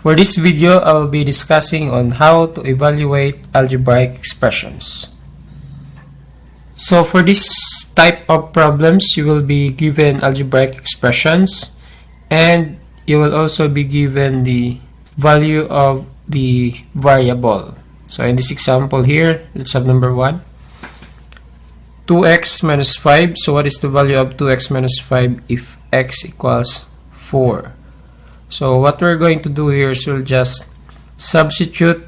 For this video, I will be discussing on how to evaluate algebraic expressions. So for this type of problems, you will be given algebraic expressions and you will also be given the value of the variable. So in this example here, let's have number 1. 2x minus 5. So what is the value of 2x minus 5 if x equals 4? So what we're going to do here is we'll just substitute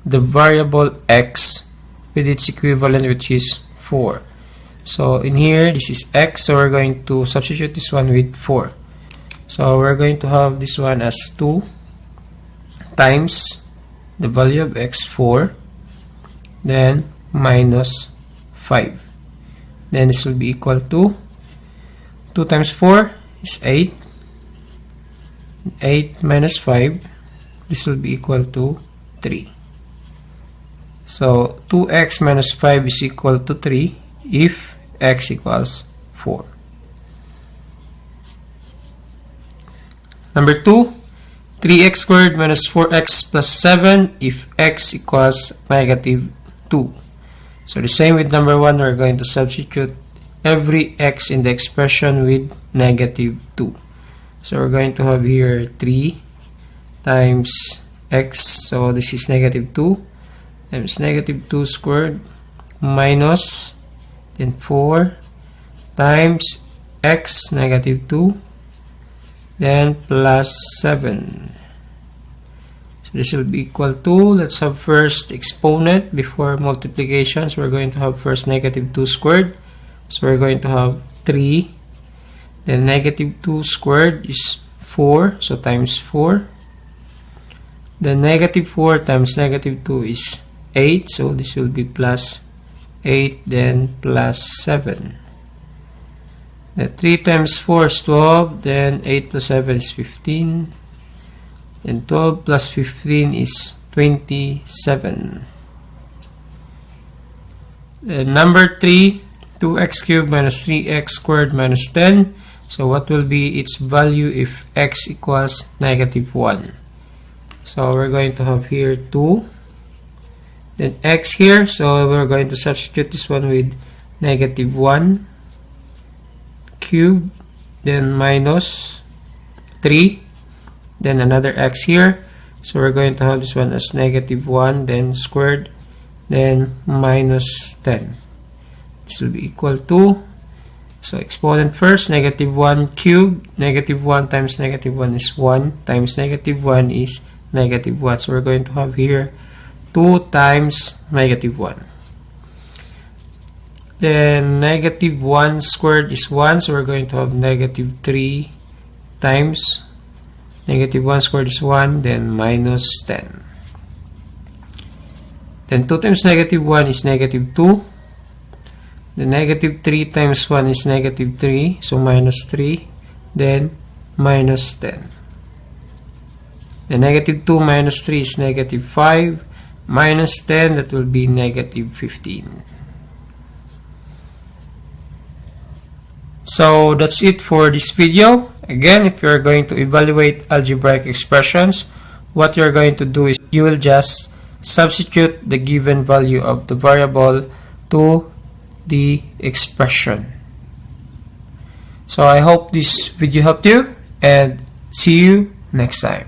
the variable x with its equivalent, which is 4. So in here, this is x, so we're going to substitute this one with 4. So we're going to have this one as 2 times the value of x, 4, then minus 5. Then this will be equal to 2 times 4 is 8. 8 minus 5, this will be equal to 3. So 2x minus 5 is equal to 3 if x equals 4. Number 2, 3x squared minus 4x plus 7 if x equals negative 2. So the same with number 1, we're going to substitute every x in the expression with negative 2. So we're going to have here 3 times x, so this is negative 2 times negative 2 squared minus then 4 times x negative 2 then plus 7. So this will be equal to, let's have first exponent before multiplication. So we're going to have first negative 2 squared. So we're going to have 3. Then negative 2 squared is 4, so times 4. Then negative 4 times negative 2 is 8, so this will be plus 8, then plus 7. Then 3 times 4 is 12, then 8 plus 7 is 15. Then 12 plus 15 is 27. Then number 3, 2x cubed minus 3x squared minus 10. So what will be its value if x equals negative 1? So we're going to have here 2. Then x here, so we're going to substitute this one with negative 1 cubed, then minus 3. Then another x here. So we're going to have this one as negative 1, then squared, then minus 10. This will be equal to, so exponent first, negative 1 cubed, negative 1 times negative 1 is 1, times negative 1 is negative 1. So we're going to have here 2 times negative 1. Then negative 1 squared is 1, so we're going to have negative 3 times negative 1 squared is 1, then minus 10. Then 2 times negative 1 is negative 2. The negative 3 times 1 is negative 3, so minus 3, then minus 10. The negative 2 minus 3 is negative 5, minus 10, that will be negative 15. So that's it for this video. Again, if you're going to evaluate algebraic expressions, what you're going to do is you will just substitute the given value of the variable to the expression. So I hope this video helped you, and see you next time.